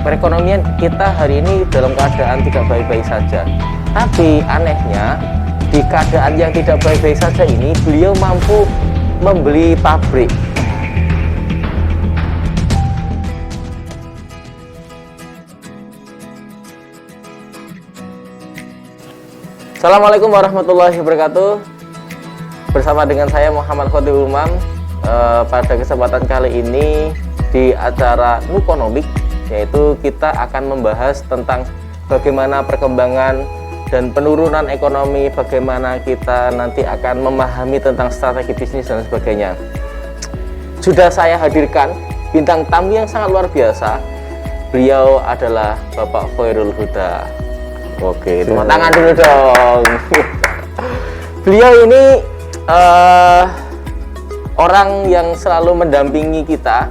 perekonomian kita hari ini dalam keadaan tidak baik-baik saja. Tapi anehnya, di keadaan yang tidak baik-baik saja ini, beliau mampu membeli pabrik. Assalamualaikum warahmatullahi wabarakatuh. Bersama dengan saya Muhammad Khotibul Umam. Pada kesempatan kali ini di acara Nukonomik, yaitu kita akan membahas tentang bagaimana perkembangan dan penurunan ekonomi, bagaimana kita nanti akan memahami tentang strategi bisnis dan sebagainya. Sudah saya hadirkan bintang tamu yang sangat luar biasa. Beliau adalah Bapak Khairul Huda. Oke, tepuk tangan dulu dong. Beliau ini orang yang selalu mendampingi kita.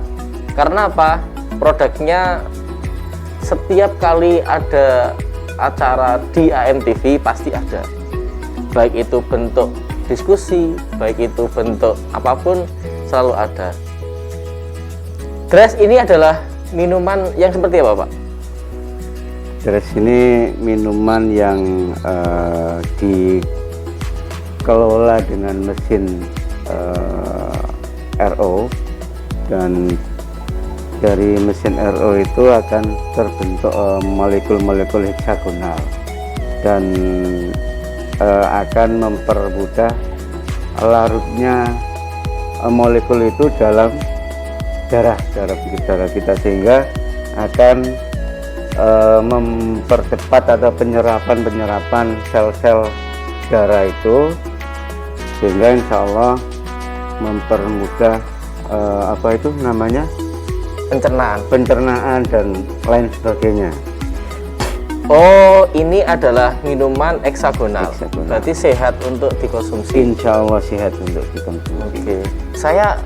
Karena apa? Produknya setiap kali ada acara di AMTV pasti ada. Baik itu bentuk diskusi, baik itu bentuk apapun, selalu ada. Grass ini adalah minuman yang seperti apa, Pak? Grass ini minuman yang dikelola dengan mesin RO, dan dari mesin RO itu akan terbentuk molekul-molekul heksagonal dan akan mempermudah larutnya molekul itu dalam darah kita, sehingga akan mempercepat atau penyerapan sel-sel darah itu, sehingga insya Allah mempermudah pencernaan dan lain sebagainya. Oh, ini adalah minuman heksagonal. Berarti sehat untuk dikonsumsi. Insya Allah sehat untuk dikonsumsi. Oke. Saya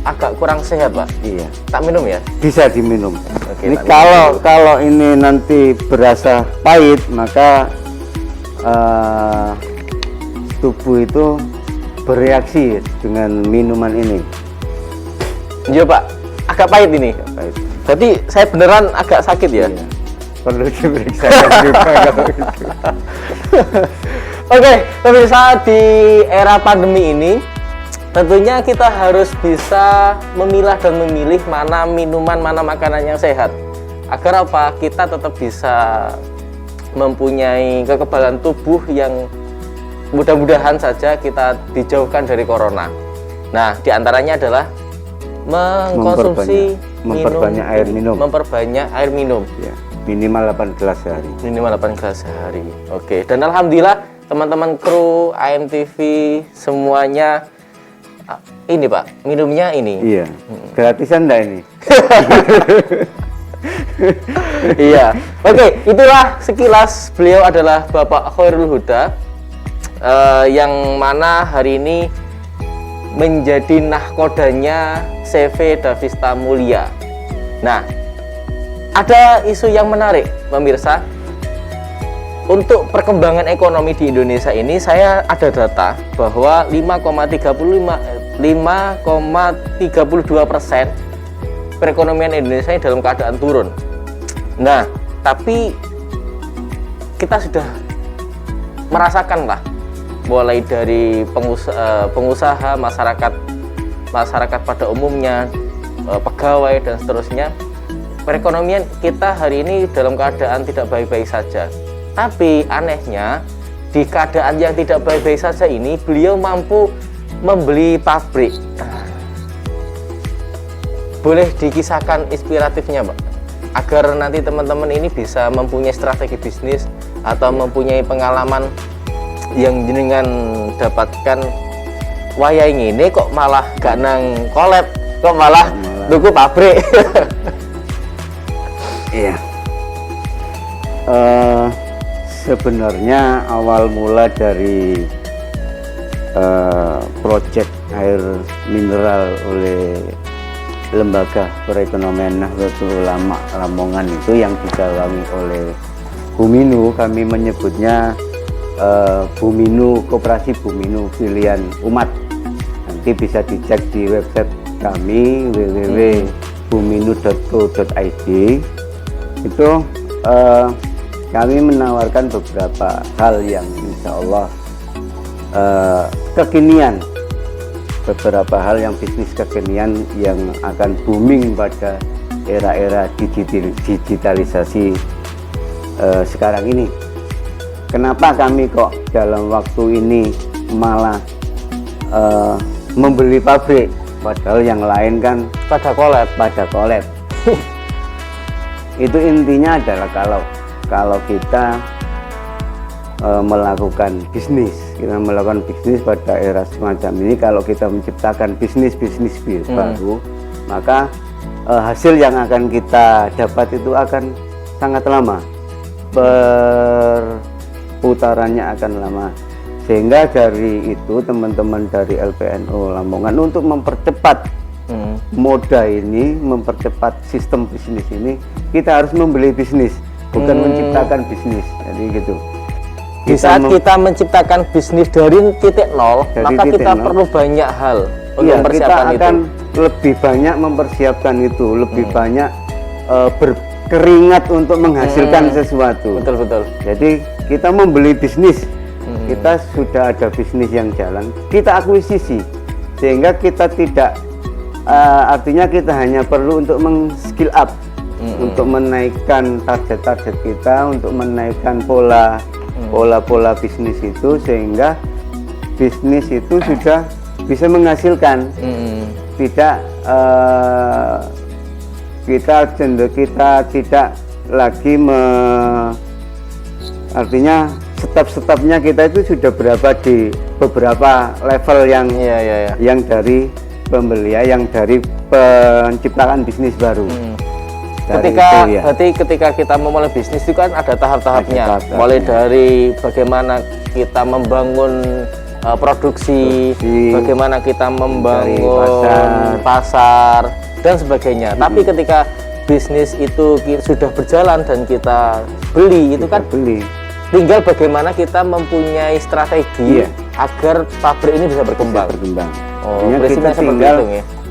agak kurang sehat, Pak. Iya. Tak minum ya? Bisa diminum. Oke, ini kalau ini nanti berasa pahit, maka tubuh itu bereaksi dengan minuman ini. Iya, Pak. Agak pahit ini. Pahit. Berarti saya beneran agak sakit ya? Iya. Perlu diperiksa juga kalau itu. Oke, pemirsa, di era pandemi ini tentunya kita harus bisa memilah dan memilih mana minuman, mana makanan yang sehat. Agar apa? Kita tetap bisa mempunyai kekebalan tubuh yang mudah-mudahan saja kita dijauhkan dari corona. Nah, diantaranya adalah mengkonsumsi memperbanyak air minum. Ya, minimal 8 gelas sehari. Minimal 8 gelas sehari. Oke, dan alhamdulillah teman-teman kru AMTV semuanya ini, Pak, minumnya ini. Iya. Gratisan enggak ini? Iya. Oke, itulah sekilas beliau adalah Bapak Khairul Huda, yang mana hari ini menjadi nahkodanya CV Davista Mulia. Nah, ada isu yang menarik, pemirsa. Untuk perkembangan ekonomi di Indonesia ini, saya ada data bahwa 5,32% perekonomian Indonesia ini dalam keadaan turun. Nah, tapi kita sudah merasakan lah, mulai dari pengusaha, masyarakat pada umumnya, pegawai dan seterusnya, perekonomian kita hari ini dalam keadaan tidak baik-baik saja. Tapi anehnya, di keadaan yang tidak baik-baik saja ini, beliau mampu membeli pabrik. Boleh dikisahkan inspiratifnya, Pak? Agar nanti teman-teman ini bisa mempunyai strategi bisnis atau mempunyai pengalaman yang jenengan dapatkan. Wah, ini kok malah gak nang collab, kok malah tuku pabrik. Iya. Sebenarnya awal mula dari proyek air mineral oleh Lembaga Perekonomian Nahdlatul Ulama Lamongan itu yang digawangi oleh Buminu, kami menyebutnya Buminu, Koperasi Buminu Pilihan Umat. Nanti bisa dicek di website kami www.buminu.co.id. itu kami menawarkan beberapa hal yang insya Allah kekinian, beberapa hal yang bisnis kekinian yang akan booming pada era-era digitalisasi sekarang ini. Kenapa kami kok dalam waktu ini malah membeli pabrik, padahal yang lain kan pada collab. Itu intinya adalah kalau kita melakukan bisnis pada era semacam ini, kalau kita menciptakan bisnis baru, maka hasil yang akan kita dapat itu akan sangat lama, perputarannya akan lama. Sehingga dari itu teman-teman dari LPNU Lamongan untuk mempercepat moda ini, mempercepat sistem bisnis ini, kita harus membeli bisnis, bukan menciptakan bisnis. Jadi gitu. Di saat kita menciptakan bisnis dari titik nol, maka kita perlu banyak hal untuk mempersiapkan kita akan lebih banyak mempersiapkan itu, lebih banyak berkeringat untuk menghasilkan sesuatu. Betul. Jadi kita membeli bisnis, kita sudah ada bisnis yang jalan, kita akuisisi, sehingga kita tidak artinya kita hanya perlu untuk skill up, untuk menaikkan target kita, untuk menaikkan pola bisnis itu, sehingga bisnis itu sudah bisa menghasilkan. Tidak kita tidak lagi artinya step-stepnya kita itu sudah berapa di beberapa level yang yang dari pembeli, yang dari penciptaan bisnis baru. Berarti ketika kita memulai bisnis itu kan ada tahap-tahapnya, mulai dari bagaimana kita membangun produksi, bagaimana kita membangun pasar dan sebagainya. Tapi ketika bisnis itu sudah berjalan dan kita beli, itu kan tinggal bagaimana kita mempunyai strategi agar pabrik ini bisa berkembang.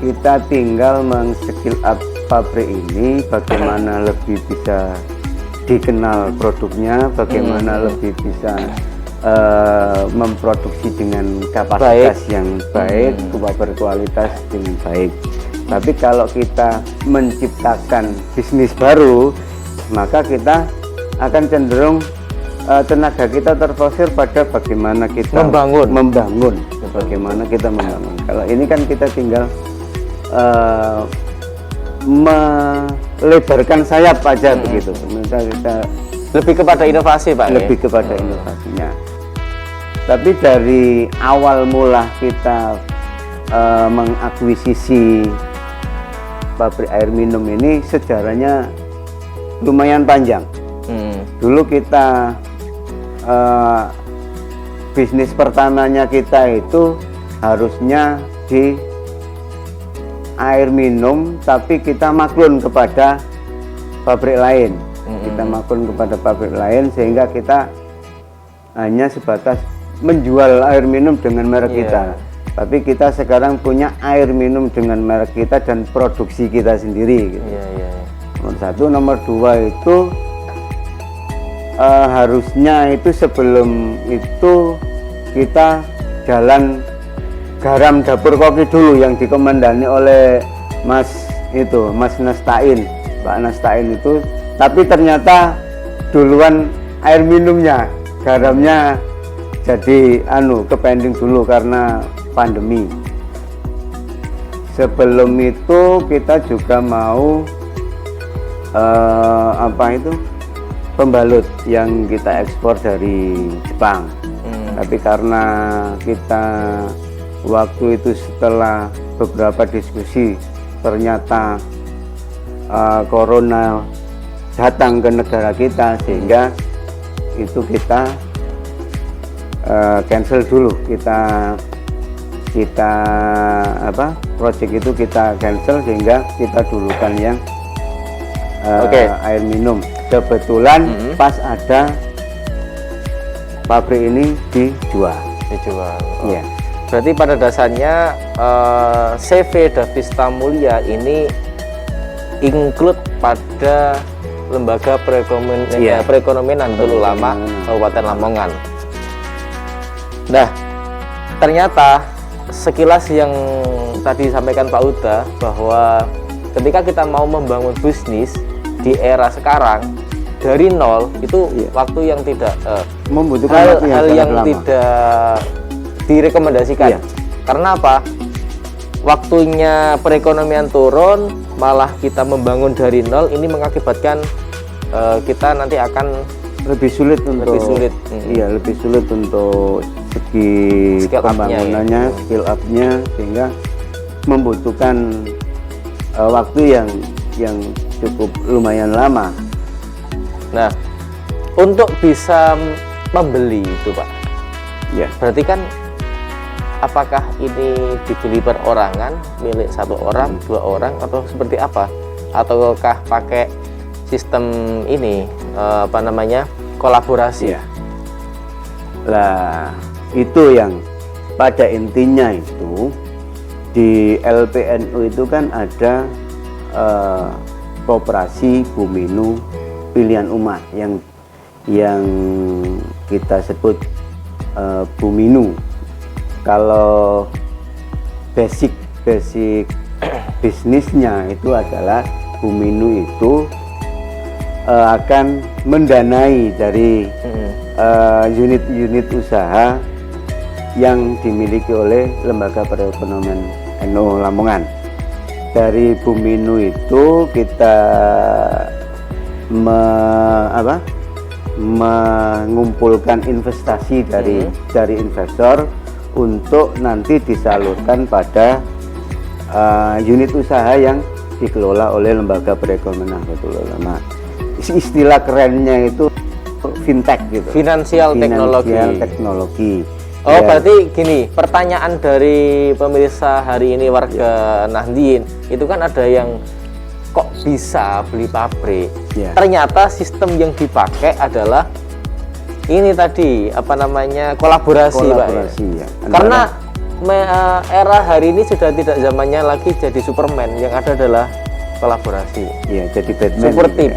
Kita tinggal men-skill up pabrik ini, bagaimana lebih bisa dikenal produknya, bagaimana lebih bisa memproduksi dengan kapasitas yang baik, berkualitas dengan baik. Tapi kalau kita menciptakan bisnis baru, maka kita akan cenderung tenaga kita terfokusir pada bagaimana kita membangun. Bagaimana kita membangun. Kalau ini kan kita tinggal melebarkan sayap aja begitu. Kita lebih kepada inovasi, Pak. Lebih kepada inovasinya. Tapi dari awal mula kita mengakuisisi pabrik air minum ini, sejarahnya lumayan panjang. Dulu kita bisnis pertamanya kita itu harusnya di air minum, tapi kita maklun kepada pabrik lain. Kita maklun kepada pabrik lain, sehingga kita hanya sebatas menjual air minum dengan merek kita. Tapi kita sekarang punya air minum dengan merek kita dan produksi kita sendiri gitu. Nomor satu. Nomor dua itu harusnya itu sebelum itu kita jalan garam dapur kopi dulu yang dikomandani oleh Mas Nastain, Pak Nastain itu. Tapi ternyata duluan air minumnya, garamnya jadi kepending dulu karena pandemi. Sebelum itu kita juga mau pembalut yang kita ekspor dari Jepang. Tapi karena kita waktu itu setelah beberapa diskusi, ternyata corona datang ke negara kita, sehingga itu kita cancel dulu. Project itu kita cancel, sehingga kita dulukan yang air minum. Kebetulan pas ada pabrik ini dijual. Iya. Berarti pada dasarnya CV Davista Mulia ini include pada Lembaga Iya. Perekonomian Nahdlatul Ulama Kabupaten Lamongan. Nah, ternyata sekilas yang tadi disampaikan Pak Uda bahwa ketika kita mau membangun bisnis di era sekarang dari nol itu waktu yang tidak Membutuhkan waktu hal sangat yang lama. tidak direkomendasikan. Iya. Karena apa? Waktunya perekonomian turun, malah kita membangun dari nol, ini mengakibatkan kita nanti akan lebih sulit untuk lebih sulit. Iya, lebih sulit untuk segi Skill up-nya, pembangunannya, skill up-nya, sehingga membutuhkan waktu yang cukup lumayan lama. Nah, untuk bisa membeli itu Pak, Ya, berarti kan apakah ini dibeli perorangan, milik satu orang, dua orang, atau seperti apa? Ataukah pakai sistem ini, kolaborasi? ya. Lah, itu yang pada intinya itu di LPNU itu kan ada Koperasi Buminu Pilihan Umat yang kita sebut Buminu. Kalau basic bisnisnya itu adalah Buminu itu akan mendanai dari unit-unit usaha yang dimiliki oleh Lembaga Perekonomian NU Lamongan. Dari Buminu itu kita mengumpulkan investasi dari investor untuk nanti disalurkan pada unit usaha yang dikelola oleh Lembaga Perekonomian Nahdlatul Ulama. Istilah kerennya itu fintech gitu. Finansial teknologi. Oh, berarti gini, pertanyaan dari pemirsa hari ini warga Nahdien, itu kan ada yang kok bisa beli pabrik. Ya. Ternyata sistem yang dipakai adalah ini tadi, kolaborasi Pak. Ya. Karena era hari ini sudah tidak zamannya lagi jadi Superman, yang ada adalah kolaborasi. Iya, jadi Batman. Super team.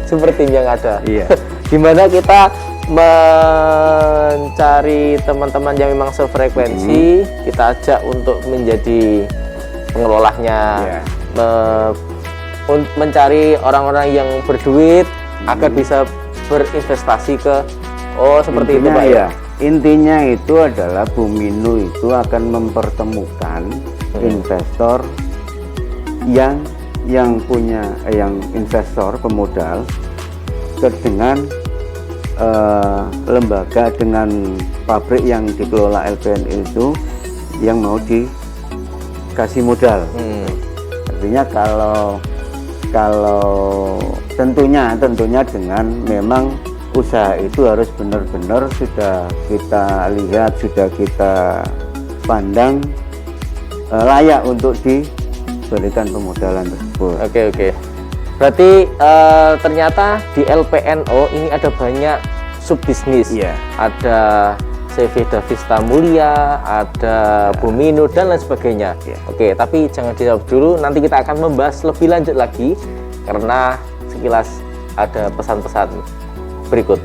Super team yang ada. Iya. Dimana kita mencari teman-teman yang memang sefrekuensi, kita ajak untuk menjadi pengelolanya, mencari orang-orang yang berduit agar bisa berinvestasi ke seperti itu Pak ya. Intinya itu adalah Buminu itu akan mempertemukan investor yang investor pemodal dengan lembaga, dengan pabrik yang dikelola LPNU itu yang mau dikasih modal. Artinya kalau tentunya dengan memang usaha itu harus benar-benar sudah kita lihat, sudah kita pandang layak untuk diberikan pemodalan tersebut. Oke. Berarti ternyata di LPNO ini ada banyak subbisnis. Iya. Ada CV Davista Mulia, ada Buminu dan lain sebagainya. Iya. Oke, tapi jangan dijawab dulu. Nanti kita akan membahas lebih lanjut lagi karena sekilas ada pesan-pesan berikut.